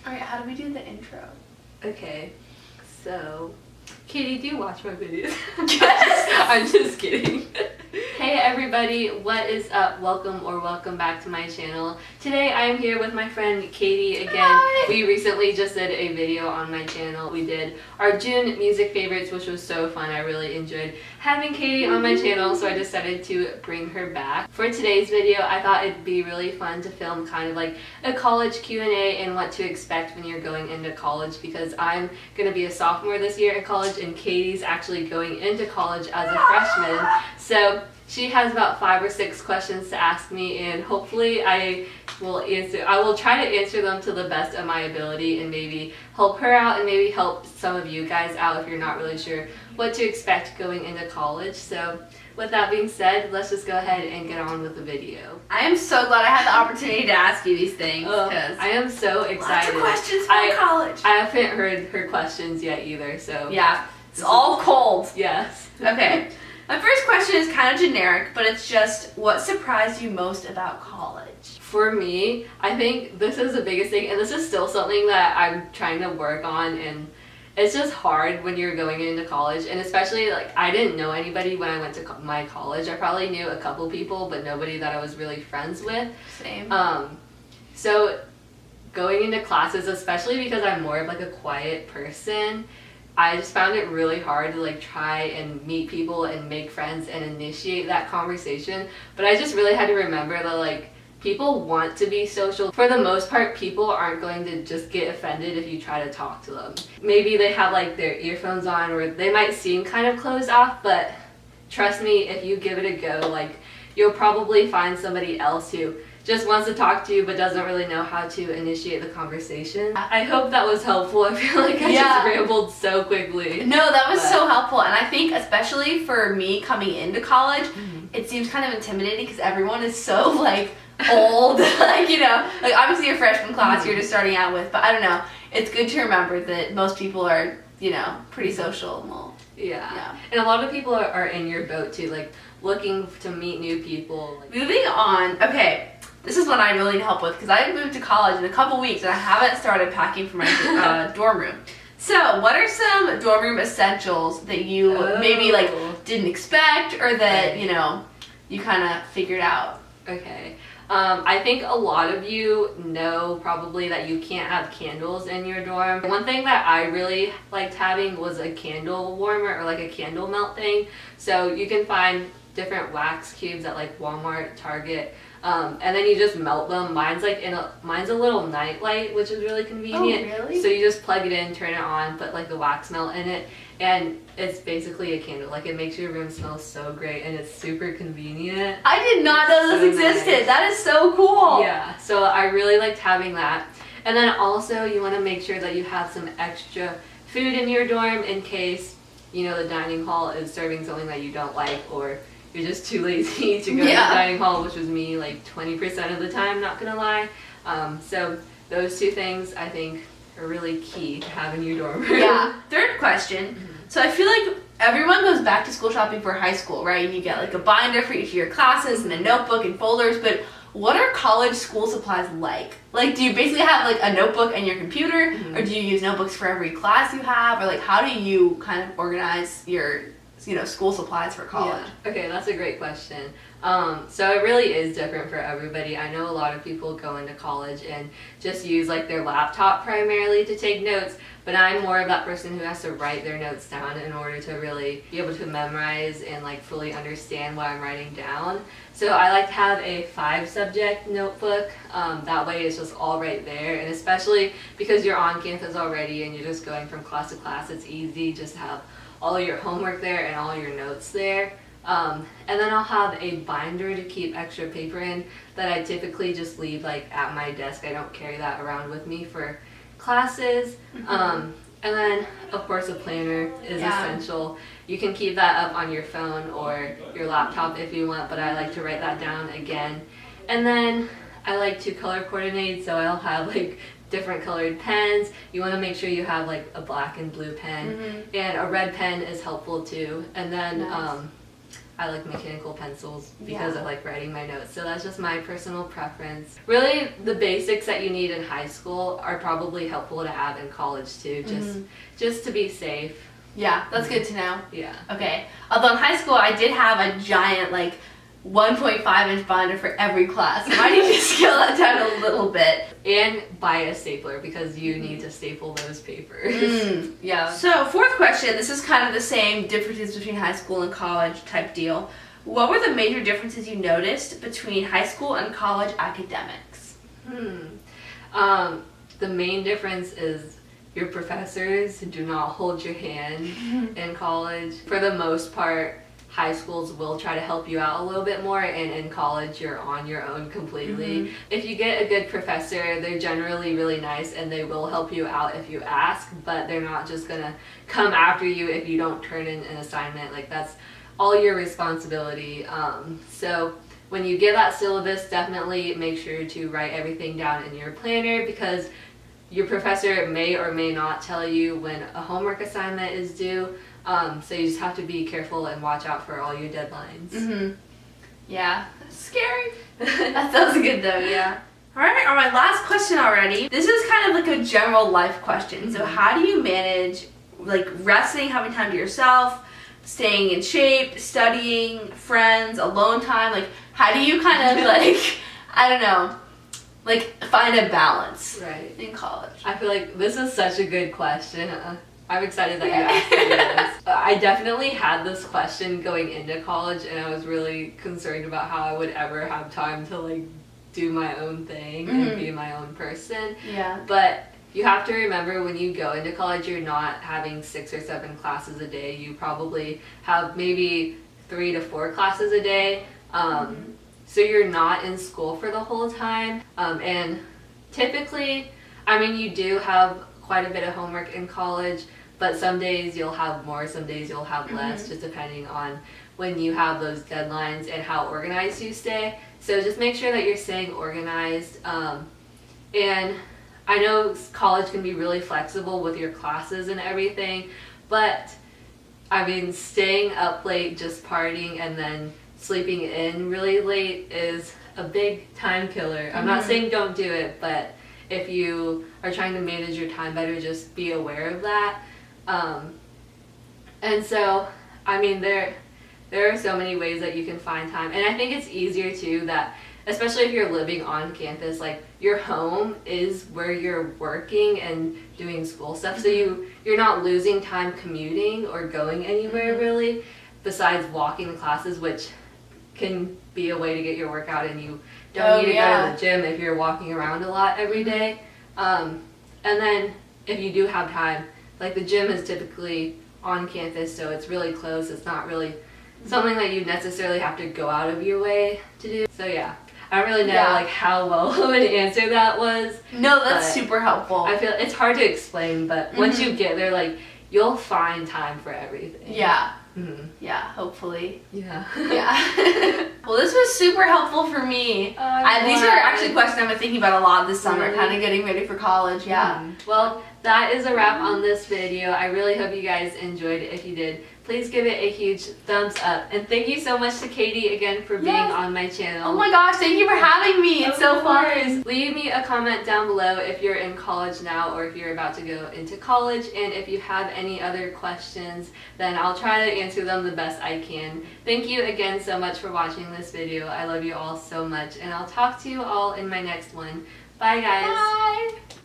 Alright, how do we do the intro? Okay, so Katie, do you watch my videos? Yes! I'm just kidding. Hey everybody, what is up? Welcome back to my channel. Today I am here with my friend Katie again. Hi. We recently just did a video on my channel. We did our June music favorites, which was so fun. I really enjoyed having Katie on my channel, so I decided to bring her back. For today's video, I thought it'd be really fun to film kind of like a college Q&A and what to expect when you're going into college, because I'm going to be a sophomore this year in college and Katie's actually going into college as a freshman. So she has about 5 or 6 questions to ask me, and hopefully I will try to answer them to the best of my ability and maybe help her out and maybe help some of you guys out if you're not really sure what to expect going into college. So with that being said, let's just go ahead and get on with the video. I am so glad I had the opportunity to ask you these things. I am so excited. Lots of questions from college. I haven't heard her questions yet either, so yeah, it's all cold. Yes. Okay. My first question is kind of generic, but it's just, what surprised you most about college? For me, I think this is the biggest thing, and this is still something that I'm trying to work on, and it's just hard when you're going into college, and especially, like, I didn't know anybody when I went to my college. I probably knew a couple people, but nobody that I was really friends with. Same. So going into classes, especially because I'm more of like a quiet person, I just found it really hard to like try and meet people and make friends and initiate that conversation. But I just really had to remember that like people want to be social. For the most part, people aren't going to just get offended if you try to talk to them. Maybe they have like their earphones on or they might seem kind of closed off, but trust me, if you give it a go, like you'll probably find somebody else who just wants to talk to you but doesn't really know how to initiate the conversation. I hope that was helpful. I feel like I just rambled so quickly. No, that was so helpful, and I think especially for me coming into college, it seems kind of intimidating because everyone is so like old, like, you know, like obviously your freshman class you're just starting out with, but I don't know, it's good to remember that most people are, you know, pretty social. Well, yeah. And a lot of people are in your boat too, like looking to meet new people. Like, moving on, okay. This is what I really need help with because I moved to college in a couple weeks and I haven't started packing for my dorm room. So, what are some dorm room essentials that you maybe like didn't expect or that, you know, you kind of figured out? Okay. I think a lot of you know probably that you can't have candles in your dorm. One thing that I really liked having was a candle warmer or like a candle melt thing. So you can find different wax cubes at like Walmart, Target. And then you just melt them. Mine's a little night light, which is really convenient. Oh, really? So you just plug it in, turn it on, put like the wax melt in it, and it's basically a candle. Like it makes your room smell so great, and it's super convenient. I did not know those existed. Nice. That is so cool. Yeah, so I really liked having that. And then also you want to make sure that you have some extra food in your dorm in case, you know, the dining hall is serving something that you don't like, or you're just too lazy to go to the dining hall, which was me like 20% of the time, not gonna lie. So those two things I think are really key to having your dorm room. Yeah. Third question. So I feel like everyone goes back to school shopping for high school, right? And you get like a binder for each of your classes and a notebook and folders, but what are college school supplies like? Like, do you basically have like a notebook and your computer, or do you use notebooks for every class you have, or like how do you kind of organize your, you know, school supplies for college? Yeah. Okay, that's a great question. So it really is different for everybody. I know a lot of people go into college and just use like their laptop primarily to take notes, but I'm more of that person who has to write their notes down in order to really be able to memorize and like fully understand what I'm writing down. So I like to have a 5-subject notebook. That way it's just all right there, and especially because you're on campus already and you're just going from class to class, it's easy just to have all your homework there and all your notes there. And then I'll have a binder to keep extra paper in that I typically just leave like at my desk. I don't carry that around with me for classes. And then of course a planner is essential. You can keep that up on your phone or your laptop if you want, but I like to write that down again. And then I like to color coordinate, so I'll have like different colored pens. You want to make sure you have like a black and blue pen, and a red pen is helpful too. And then I like mechanical pencils because I like writing my notes. So that's just my personal preference. Really, the basics that you need in high school are probably helpful to have in college too, just to be safe. Yeah, that's good to know. Yeah. Okay. Although in high school, I did have a giant, like, 1.5-inch binder for every class. So I need to scale that down a little bit. And buy a stapler because you need to staple those papers. Yeah. So, fourth question. This is kind of the same differences between high school and college type deal. What were the major differences you noticed between high school and college academics? The main difference is your professors do not hold your hand in college. For the most part, high schools will try to help you out a little bit more, and in college you're on your own completely. If you get a good professor, they're generally really nice and they will help you out if you ask, but they're not just gonna come after you if you don't turn in an assignment. Like, that's all your responsibility. So when you get that syllabus, definitely make sure to write everything down in your planner, because your professor may or may not tell you when a homework assignment is due. So you just have to be careful and watch out for all your deadlines. Yeah, that's scary. That sounds good though, yeah. Alright, on my last question already. This is kind of like a general life question. So how do you manage, like, resting, having time to yourself, staying in shape, studying, friends, alone time? Like, how do you kind of, like, I don't know, like, find a balance in college? I feel like this is such a good question. I'm excited that you asked me this. I definitely had this question going into college, and I was really concerned about how I would ever have time to, like, do my own thing and be my own person. Yeah. But you have to remember, when you go into college, you're not having 6 or 7 classes a day. You probably have maybe 3 to 4 classes a day. So you're not in school for the whole time. And typically, I mean, you do have quite a bit of homework in college, but some days you'll have more, some days you'll have less, just depending on when you have those deadlines and how organized you stay. So just make sure that you're staying organized. And I know college can be really flexible with your classes and everything, but I mean, staying up late, just partying, and then sleeping in really late is a big time killer. I'm not saying don't do it, but if you are trying to manage your time better, just be aware of that. And so, I mean, there are so many ways that you can find time, and I think it's easier too that, especially if you're living on campus, like, your home is where you're working and doing school stuff, so you're not losing time commuting or going anywhere really, besides walking to classes, which can be a way to get your workout, and you don't need to go to the gym if you're walking around a lot every day. And then if you do have time, like, the gym is typically on campus, so it's really close. It's not really something that you necessarily have to go out of your way to do. So yeah, I don't really know like how well of an answer that was. No, that's super helpful. I feel it's hard to explain, but once you get there, like, you'll find time for everything. Yeah. Yeah, hopefully. Yeah. Yeah. Well, this was super helpful for me. These are actually questions I've been thinking about a lot this summer, kind of getting ready for college. Yeah. Well, that is a wrap on this video. I really hope you guys enjoyed it. If you did, please give it a huge thumbs up. And thank you so much to Katie again for being on my channel. Oh my gosh, thank you for having me. It's so fun. Leave me a comment down below if you're in college now or if you're about to go into college. And if you have any other questions, then I'll try to answer them the best I can. Thank you again so much for watching this video. I love you all so much. And I'll talk to you all in my next one. Bye, guys. Bye.